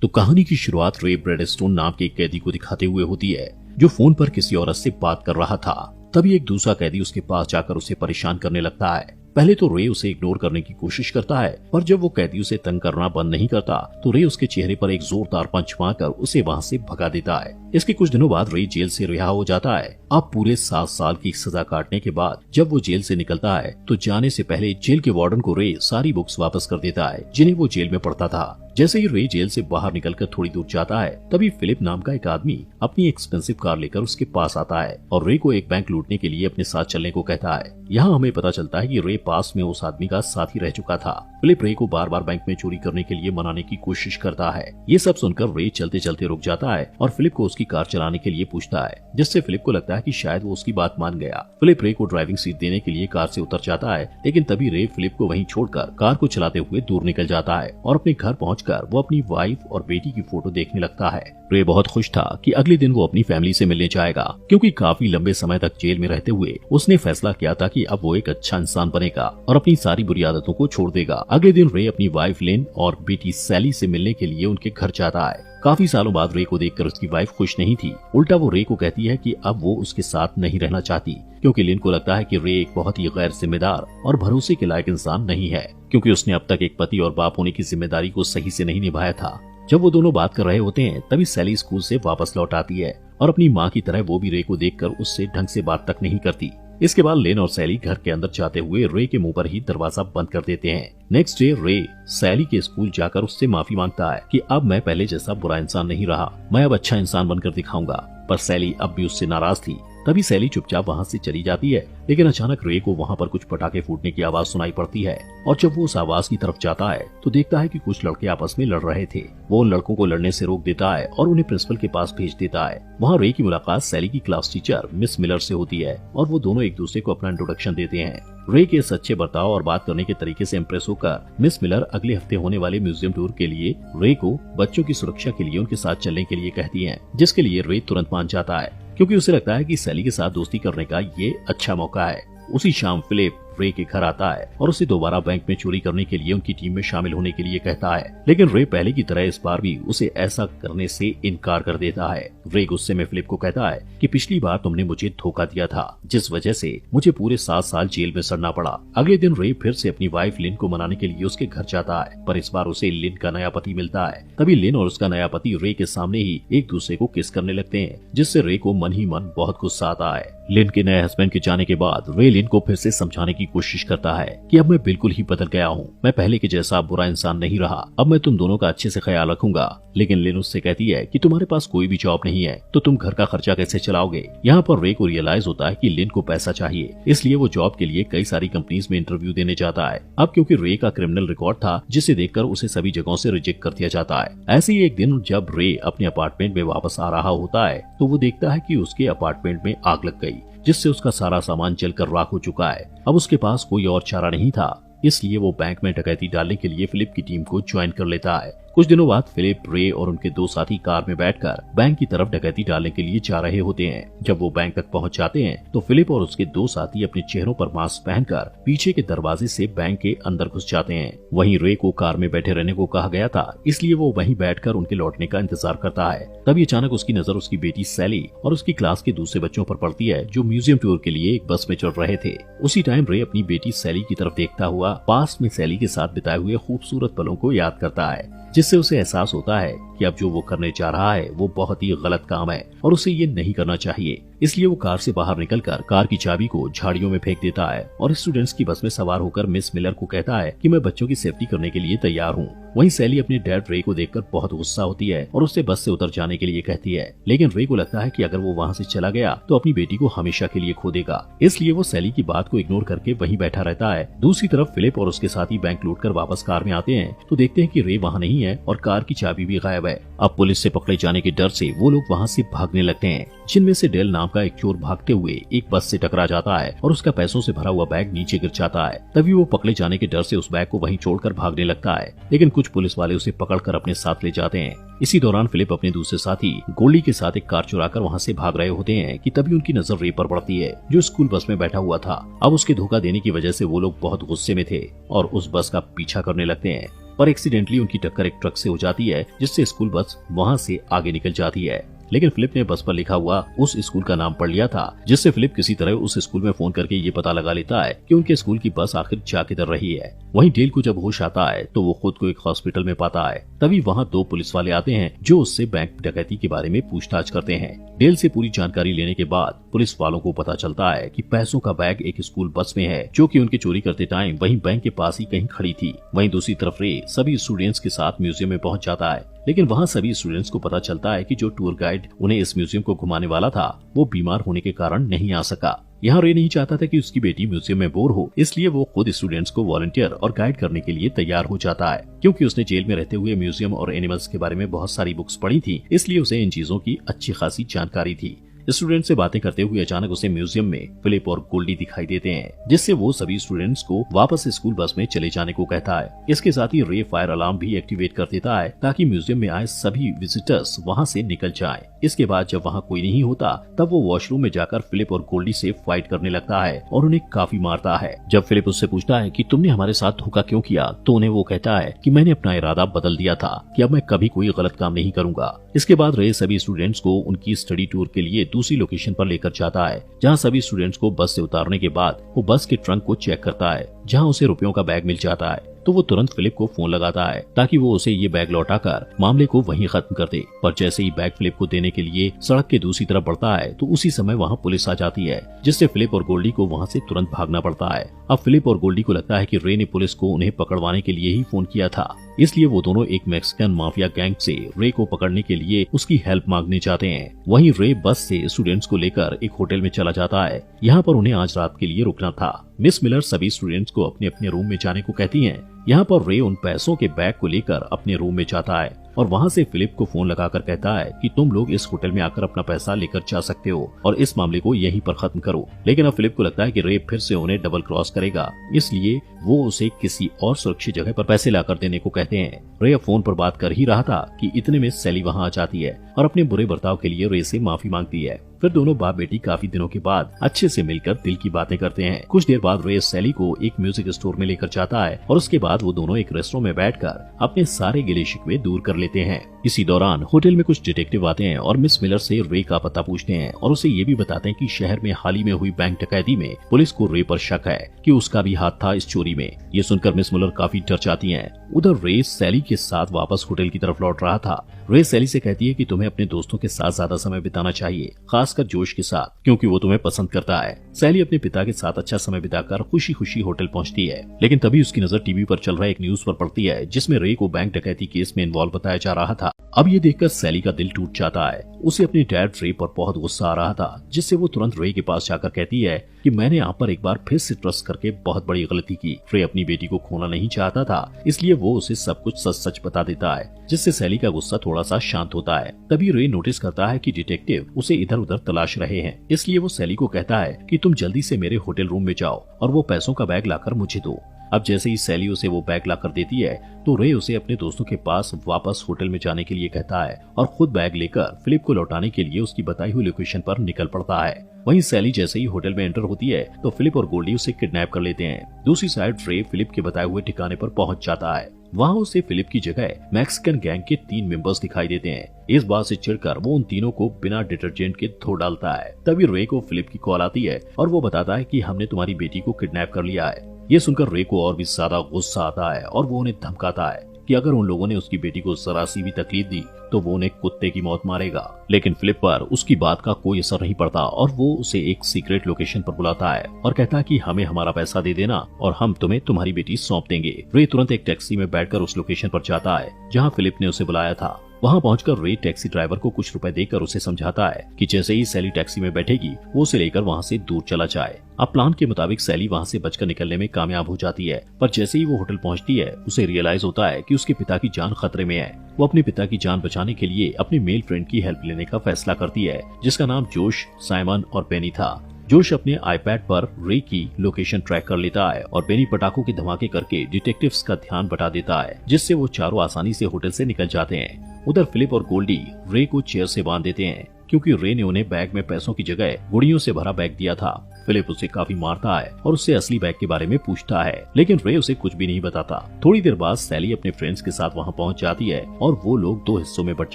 तो कहानी की शुरुआत रे ब्रेडस्टोन नाम के एक कैदी को दिखाते हुए होती है, जो फोन पर किसी औरत से बात कर रहा था। तभी एक दूसरा कैदी उसके पास जाकर उसे परेशान करने लगता है। पहले तो रे उसे इग्नोर करने की कोशिश करता है, पर जब वो कैदी उसे तंग करना बंद नहीं करता तो रे उसके चेहरे पर एक जोरदार पंच मारकर उसे वहाँ से भगा देता है। इसके कुछ दिनों बाद रे जेल से रिहा हो जाता है। अब पूरे 7 साल की सजा काटने के बाद जब वो जेल से निकलता है तो जाने से पहले जेल के वार्डन को रे सारी बुक्स वापस कर देता है जिन्हें वो जेल में पढ़ता था। जैसे ही रे जेल से बाहर निकलकर थोड़ी दूर जाता है, तभी फिलिप नाम का एक आदमी अपनी एक्सपेंसिव कार लेकर उसके पास आता है और रे को एक बैंक लूटने के लिए अपने साथ चलने को कहता है। यहाँ हमें पता चलता है कि रे पास में उस आदमी का साथी रह चुका था। फिलिप रे को बार बार बैंक में चोरी करने के लिए मनाने की कोशिश करता है। ये सब सुनकर रे चलते चलते रुक जाता है और फिलिप को उसकी कार चलाने के लिए पूछता है, जिससे फिलिप को लगता है कि शायद वो उसकी बात मान गया। फिलिप रे को ड्राइविंग सीट देने के लिए कार से उतर जाता है, लेकिन तभी रे फिलिप को वहीं छोड़कर कार को चलाते हुए दूर निकल जाता है और अपने घर पहुंचकर वो अपनी वाइफ और बेटी की फोटो देखने लगता है। रे बहुत खुश था कि अगले दिन वो अपनी फैमिली से मिलने जाएगा, क्योंकि काफी लंबे समय तक जेल में रहते हुए उसने फैसला किया था कि अब वो एक अच्छा इंसान बनेगा और अपनी सारी बुरी आदतों को छोड़ देगा। अगले दिन रे अपनी वाइफ लिन और बेटी सैली से मिलने के लिए उनके घर जाता है। काफी सालों बाद रे को देखकर उसकी वाइफ खुश नहीं थी। उल्टा वो रे को कहती है कि अब वो उसके साथ नहीं रहना चाहती, क्योंकि लिन को लगता है कि रे एक बहुत ही गैर जिम्मेदार और भरोसे के लायक इंसान नहीं है, क्योंकि उसने अब तक एक पति और बाप होने की जिम्मेदारी को सही से नहीं निभाया था। जब वो दोनों बात कर रहे होते हैं, तभी सैली स्कूल से वापस लौट आती है और अपनी माँ की तरह वो भी रे को देखकर उससे ढंग से बात तक नहीं करती। इसके बाद लिन और सैली घर के अंदर जाते हुए रे के मुंह पर ही दरवाजा बंद कर देते हैं। नेक्स्ट डे रे सैली के स्कूल जाकर उससे माफी मांगता है कि अब मैं पहले जैसा बुरा इंसान नहीं रहा, मैं अब अच्छा इंसान बनकर दिखाऊंगा। पर सैली अब भी उससे नाराज थी। तभी सैली चुपचाप वहाँ से चली जाती है, लेकिन अचानक रे को वहाँ पर कुछ पटाखे फूटने की आवाज सुनाई पड़ती है और जब वो उस आवाज की तरफ जाता है तो देखता है कि कुछ लड़के आपस में लड़ रहे थे। वो उन लड़कों को लड़ने से रोक देता है और उन्हें प्रिंसिपल के पास भेज देता है। वहाँ रे की मुलाकात सैली की क्लास टीचर मिस मिलर से होती है और वो दोनों एक दूसरे को अपना इंट्रोडक्शन देते हैं। रे के सच्चे बर्ताव और बात करने के तरीके से इम्प्रेस होकर मिस मिलर अगले हफ्ते होने वाले म्यूजियम टूर के लिए रे को बच्चों की सुरक्षा के लिए उनके साथ चलने के लिए कहती है, जिसके लिए रे तुरंत मान जाता है, क्योंकि उसे लगता है कि सैली के साथ दोस्ती करने का ये अच्छा मौका है। उसी शाम फिलिप रे के घर आता है और उसे दोबारा बैंक में चोरी करने के लिए उनकी टीम में शामिल होने के लिए कहता है, लेकिन रे पहले की तरह इस बार भी उसे ऐसा करने से इनकार कर देता है। रे गुस्से में फिलिप को कहता है कि पिछली बार तुमने मुझे धोखा दिया था, जिस वजह से मुझे पूरे 7 साल जेल में सड़ना पड़ा। अगले दिन रे फिर से अपनी वाइफ लिन को मनाने के लिए उसके घर जाता है, पर इस बार उसे लिन का नया पति मिलता है। तभी लिन और उसका नया पति रे के सामने ही एक दूसरे को किस करने लगते हैं, जिससे रे को मन ही मन बहुत गुस्सा आता है। लिन के नए हस्बैंड के जाने के बाद रे लिन को फिर से समझाने की कोशिश करता है कि अब मैं बिल्कुल ही बदल गया हूँ, मैं पहले के जैसा बुरा इंसान नहीं रहा, अब मैं तुम दोनों का अच्छे से ख्याल रखूंगा। लेकिन लिन उससे कहती है कि तुम्हारे पास कोई भी जॉब नहीं है तो तुम घर का खर्चा कैसे चलाओगे। यहाँ पर रे को रियलाइज होता है कि लिन को पैसा चाहिए, इसलिए वो जॉब के लिए कई सारी कंपनीज में इंटरव्यू देने जाता है। अब क्योंकि रे का क्रिमिनल रिकॉर्ड था, जिसे देखकर उसे सभी जगहों से रिजेक्ट कर दिया जाता है। ऐसे ही एक दिन जब रे अपने अपार्टमेंट में वापस आ रहा होता है तो वो देखता है कि उसके अपार्टमेंट में आग लग गई, जिससे उसका सारा सामान जलकर राख हो चुका है। अब उसके पास कोई और चारा नहीं था, इसलिए वो बैंक में डकैती डालने के लिए फिलिप की टीम को ज्वाइन कर लेता है। कुछ दिनों बाद फिलिप, रे और उनके 2 साथी कार में बैठकर बैंक की तरफ डकैती डालने के लिए जा रहे होते हैं। जब वो बैंक तक पहुंच जाते हैं तो फिलिप और उसके 2 साथी अपने चेहरों पर मास्क पहनकर पीछे के दरवाजे से बैंक के अंदर घुस जाते हैं। वहीं रे को कार में बैठे रहने को कहा गया था, इसलिए वो वहीं बैठकर उनके लौटने का इंतजार करता है। तभी अचानक उसकी नजर उसकी बेटी सैली और उसकी क्लास के दूसरे बच्चों पर पड़ती है, जो म्यूजियम टूर के लिए एक बस में चढ़ रहे थे। उसी टाइम रे अपनी बेटी सैली की तरफ देखता हुआ पास में सैली के साथ बिताए हुए खूबसूरत पलों को याद करता है, जिससे उसे एहसास होता है कि अब जो वो करने जा रहा है वो बहुत ही गलत काम है और उसे ये नहीं करना चाहिए। इसलिए वो कार से बाहर निकलकर कार की चाबी को झाड़ियों में फेंक देता है और स्टूडेंट्स की बस में सवार होकर मिस मिलर को कहता है कि मैं बच्चों की सेफ्टी करने के लिए तैयार हूँ। वहीं सैली अपने डैड रे को देखकर बहुत गुस्सा होती है और उससे बस से उतर जाने के लिए कहती है, लेकिन रे को लगता है कि अगर वो वहाँ से चला गया तो अपनी बेटी को हमेशा के लिए खो देगा, इसलिए वो सैली की बात को इग्नोर करके वहीं बैठा रहता है। दूसरी तरफ फिलिप और उसके साथी बैंक लूटकर वापस कार में आते हैं तो देखते हैं कि रे वहाँ नहीं है और कार की चाबी भी गायब है। अब पुलिस से पकड़े जाने के डर से वो लोग वहाँ से भागने लगते हैं, जिनमें से डेल नाम का एक चोर भागते हुए एक बस से टकरा जाता है और उसका पैसों से भरा हुआ बैग नीचे गिर जाता है। तभी वो पकड़े जाने के डर से उस बैग को वहीं छोड़कर भागने लगता है, लेकिन कुछ पुलिस वाले उसे पकड़कर अपने साथ ले जाते हैं। इसी दौरान फिलिप अपने दूसरे साथी गोल्डी के साथ एक कार चुराकर वहाँ से भाग रहे होते हैं कि तभी उनकी नजर रे पर पड़ती है, जो स्कूल बस में बैठा हुआ था। अब उसके धोखा देने की वजह से वो लोग बहुत गुस्से में थे और उस बस का पीछा करने लगते हैं। पर एक्सीडेंटली उनकी टक्कर एक ट्रक से हो जाती है, जिससे स्कूल बस वहाँ से आगे निकल जाती है। लेकिन फिलिप ने बस पर लिखा हुआ उस स्कूल का नाम पढ़ लिया था, जिससे फिलिप किसी तरह उस स्कूल में फोन करके ये पता लगा लेता है कि उनके स्कूल की बस आखिर जा किधर रही है। वहीं डेल को जब होश आता है तो वो खुद को एक हॉस्पिटल में पाता है। तभी वहाँ 2 पुलिस वाले आते हैं जो उससे बैंक डकैती के बारे में पूछताछ करते हैं। डेल से पूरी जानकारी लेने के बाद पुलिस वालों को पता चलता है कि पैसों का बैग एक स्कूल बस में है, जो कि उनके चोरी करते टाइम वहीं बैंक के पास ही कहीं खड़ी थी। वहीं दूसरी तरफ रे सभी स्टूडेंट्स के साथ म्यूजियम में पहुंच जाता है, लेकिन वहां सभी स्टूडेंट्स को पता चलता है कि जो टूर गाइड उन्हें इस म्यूजियम को घुमाने वाला था वो बीमार होने के कारण नहीं आ सका। यहाँ रे नहीं चाहता था कि उसकी बेटी म्यूजियम में बोर हो, इसलिए वो खुद स्टूडेंट्स को वॉलंटियर और गाइड करने के लिए तैयार हो जाता है। क्योंकि उसने जेल में रहते हुए म्यूजियम और एनिमल्स के बारे में बहुत सारी बुक्स पढ़ी थी, इसलिए उसे इन चीजों की अच्छी खासी जानकारी थी। स्टूडेंट से बातें करते हुए अचानक उसे म्यूजियम में फिलिप और गोल्डी दिखाई देते हैं, जिससे वो सभी स्टूडेंट्स को वापस स्कूल बस में चले जाने को कहता है। इसके साथ ही रे फायर अलार्म भी एक्टिवेट कर देता है ताकि म्यूजियम में आए सभी विजिटर्स वहां से निकल जाएं। इसके बाद जब वहां कोई नहीं होता तब वो वॉशरूम में जाकर फिलिप और गोल्डी से फाइट करने लगता है और उन्हें काफी मारता है। जब फिलिप उससे पूछता है कि तुमने हमारे साथ धोखा क्यों किया, तो उन्हें वो कहता है कि मैंने अपना इरादा बदल दिया था कि अब मैं कभी कोई गलत काम नहीं करूंगा। इसके बाद रे सभी स्टूडेंट्स को उनकी स्टडी टूर के लिए दूसरी लोकेशन पर लेकर जाता है, जहां सभी स्टूडेंट्स को बस से उतारने के बाद वो बस के ट्रंक को चेक करता है, जहां उसे रुपयों का बैग मिल जाता है। तो वो तुरंत फिलिप को फोन लगाता है ताकि वो उसे ये बैग लौटाकर मामले को वहीं खत्म कर दे। पर जैसे ही बैग फिलिप को देने के लिए सड़क के दूसरी तरफ बढ़ता है तो उसी समय वहाँ पुलिस आ जाती है, जिससे फिलिप और गोल्डी को वहाँ से तुरंत भागना पड़ता है। अब फिलिप और गोल्डी को लगता है कि रे ने पुलिस को उन्हें पकड़वाने के लिए ही फोन किया था, इसलिए वो दोनों एक मैक्सिकन माफिया गैंग से रे को पकड़ने के लिए उसकी हेल्प मांगने जाते हैं। वहीं रे बस से स्टूडेंट्स को लेकर एक होटल में चला जाता है। यहाँ पर उन्हें आज रात के लिए रुकना था। मिस मिलर सभी स्टूडेंट्स को अपने अपने रूम में जाने को कहती हैं। यहाँ पर रे उन पैसों के बैग को लेकर अपने रूम में जाता है और वहाँ से फिलिप को फोन लगाकर कहता है कि तुम लोग इस होटल में आकर अपना पैसा लेकर जा सकते हो और इस मामले को यहीं पर खत्म करो। लेकिन अब फिलिप को लगता है कि रे फिर से उन्हें डबल क्रॉस करेगा, इसलिए वो उसे किसी और सुरक्षित जगह पर पैसे लाकर देने को कहते हैं। रे अब फोन पर बात कर ही रहा था कि इतने में सैली वहाँ आ जाती है और अपने बुरे बर्ताव के लिए रे से माफी मांगती है। फिर दोनों बाप बेटी काफी दिनों के बाद अच्छे से मिलकर दिल की बातें करते हैं। कुछ देर बाद रे सैली को एक म्यूजिक स्टोर में लेकर जाता है और उसके बाद वो दोनों एक रेस्टोरेंट में बैठकर अपने सारे गिले शिकवे दूर कर लेते हैं। इसी दौरान होटल में कुछ डिटेक्टिव आते हैं और मिस मिलर से रे का पता पूछते हैं और उसे ये भी बताते हैं कि शहर में हाल ही में हुई बैंक डकैती में पुलिस को रे पर शक है कि उसका भी हाथ था इस चोरी में। ये सुनकर मिस मिलर काफी डर जाती हैं। उधर रे सैली के साथ वापस होटल की तरफ लौट रहा था। रे सैली से कहती है कि तुम्हें अपने दोस्तों के साथ ज्यादा समय बिताना चाहिए, खासकर जोश के साथ, क्योंकि वो तुम्हें पसंद करता है। सैली अपने पिता के साथ अच्छा समय बिताकर खुशी खुशी होटल पहुंचती है, लेकिन तभी उसकी नजर टीवी पर चल रहा एक न्यूज पर पड़ती है जिसमें रे को बैंक डकैती केस में इन्वॉल्व बताया जा रहा था। अब ये देखकर सैली का दिल टूट जाता है। उसे अपने डैड रे पर बहुत गुस्सा आ रहा था, जिससे वो तुरंत रे के पास जाकर कहती है कि मैंने आप पर एक बार फिर से ट्रस्ट करके बहुत बड़ी गलती की। रे अपनी बेटी को खोना नहीं चाहता था, इसलिए वो उसे सब कुछ सच सच बता देता है, जिससे सैली का गुस्सा थोड़ा सा शांत होता है। तभी रे नोटिस करता है कि डिटेक्टिव उसे इधर उधर तलाश रहे हैं, इसलिए वो सैली को कहता है कि तुम जल्दी से मेरे होटल रूम में जाओ और वो पैसों का बैग लाकर मुझे दो। अब जैसे ही सैली उसे वो बैग लाकर देती है तो रे उसे अपने दोस्तों के पास वापस होटल में जाने के लिए कहता है और खुद बैग लेकर फिलिप को लौटाने के लिए उसकी बताई हुई लोकेशन पर निकल पड़ता है। वहीं सैली जैसे ही होटल में एंटर होती है तो फिलिप और गोल्डी उसे किडनैप कर लेते हैं। दूसरी साइड रे फिलिप के बताए हुए ठिकाने पर पहुंच जाता है। वहाँ उसे फिलिप की जगह मैक्सिकन गैंग के 3 मेंबर्स दिखाई देते हैं। इस बात से चिढ़कर वो उन तीनों को बिना डिटर्जेंट के धो डालता है। तभी रे को फिलिप की कॉल आती है और वो बताता है कि हमने तुम्हारी बेटी को किडनैप कर लिया है। ये सुनकर रे को और भी ज्यादा गुस्सा आता है और वो उन्हें धमकाता है कि अगर उन लोगों ने उसकी बेटी को जरा सी भी तकलीफ दी तो वो उन्हें कुत्ते की मौत मारेगा। लेकिन फिलिप पर उसकी बात का कोई असर नहीं पड़ता और वो उसे एक सीक्रेट लोकेशन पर बुलाता है और कहता है कि हमें हमारा पैसा दे देना और हम तुम्हें तुम्हारी बेटी सौंप देंगे। रे तुरंत एक टैक्सी में बैठकर उस लोकेशन पर जाता है जहाँ फिलिप ने उसे बुलाया था। वहाँ पहुंचकर रे टैक्सी ड्राइवर को कुछ रुपए देकर उसे समझाता है कि जैसे ही सैली टैक्सी में बैठेगी वो उसे लेकर वहाँ से दूर चला जाए। अब प्लान के मुताबिक सैली वहाँ से बचकर निकलने में कामयाब हो जाती है, पर जैसे ही वो होटल पहुँचती है उसे रियलाइज होता है कि उसके पिता की जान खतरे में है। वो अपने पिता की जान बचाने के लिए अपने मेल फ्रेंड की हेल्प लेने का फैसला करती है, जिसका नाम जोश, साइमन और बेनी था। जोश अपने आईपैड पर रे की लोकेशन ट्रैक कर लेता है और बेनी पटाखों के धमाके करके डिटेक्टिव्स का ध्यान बटा देता है, जिससे वो चारों आसानी से होटल से निकल जाते हैं। उधर फिलिप और गोल्डी रे को चेयर से बांध देते हैं, क्योंकि रे ने उन्हें बैग में पैसों की जगह गुड़ियों से भरा बैग दिया था। फिलिप उसे काफी मारता है और उससे असली बैग के बारे में पूछता है, लेकिन रे उसे कुछ भी नहीं बताता। थोड़ी देर बाद सैली अपने फ्रेंड्स के साथ वहाँ पहुँच जाती है और वो लोग दो हिस्सों में बट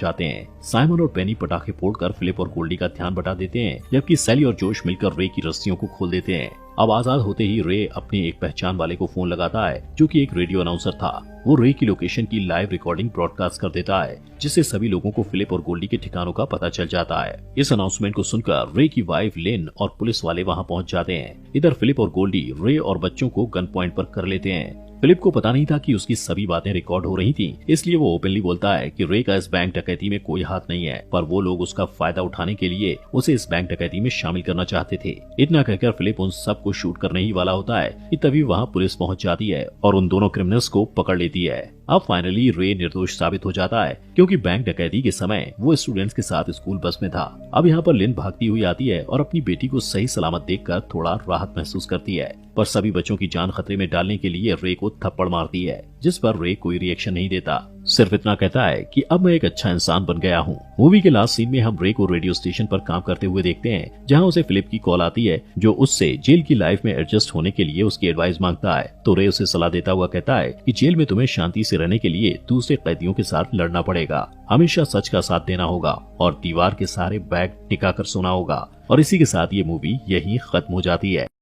जाते हैं। साइमन और पेनी पटाखे फोड़कर फिलिप और गोल्डी का ध्यान बटा देते हैं, जबकि सैली और जोश मिलकर रे की रस्सियों को खोल देते हैं। अब आजाद होते ही रे अपने एक पहचान वाले को फोन लगाता है, जो कि एक रेडियो अनाउंसर था। वो रे की लोकेशन की लाइव रिकॉर्डिंग ब्रॉडकास्ट कर देता है, जिससे सभी लोगों को फिलिप और गोल्डी के ठिकानों का पता चल जाता है। इस अनाउंसमेंट को सुनकर रे की वाइफ लिन और पुलिस वाले वहां पहुंच जाते हैं। इधर फिलिप और गोल्डी रे और बच्चों को गन पॉइंट पर कर लेते हैं। फिलिप को पता नहीं था कि उसकी सभी बातें रिकॉर्ड हो रही थी, इसलिए वो ओपनली बोलता है कि रे का इस बैंक डकैती में कोई हाथ नहीं है, पर वो लोग उसका फायदा उठाने के लिए उसे इस बैंक डकैती में शामिल करना चाहते थे। इतना कहकर फिलिप उन सबको शूट करने ही वाला होता है कि तभी वहाँ पुलिस पहुँच जाती है और उन दोनों क्रिमिनल्स को पकड़ लेती है। अब फाइनली रे निर्दोष साबित हो जाता है, क्योंकि बैंक डकैती के समय वो स्टूडेंट्स के साथ स्कूल बस में था। अब यहाँ पर लिन भागती हुई आती है और अपनी बेटी को सही सलामत देखकर थोड़ा राहत महसूस करती है, पर सभी बच्चों की जान खतरे में डालने के लिए रे को थप्पड़ मारती है, जिस पर रे कोई रिएक्शन नहीं देता। सिर्फ इतना कहता है कि अब मैं एक अच्छा इंसान बन गया हूँ। मूवी के लास्ट सीन में हम रे को रेडियो स्टेशन पर काम करते हुए देखते हैं, जहाँ उसे फिलिप की कॉल आती है, जो उससे जेल की लाइफ में एडजस्ट होने के लिए उसकी एडवाइस मांगता है। तो रे उसे सलाह देता हुआ कहता है कि जेल में तुम्हें शांति से रहने के लिए दूसरे कैदियों के साथ लड़ना पड़ेगा, हमेशा सच का साथ देना होगा और दीवार के सारे बैग टिका कर सोना होगा। और इसी के साथ ये मूवी यही खत्म हो जाती है।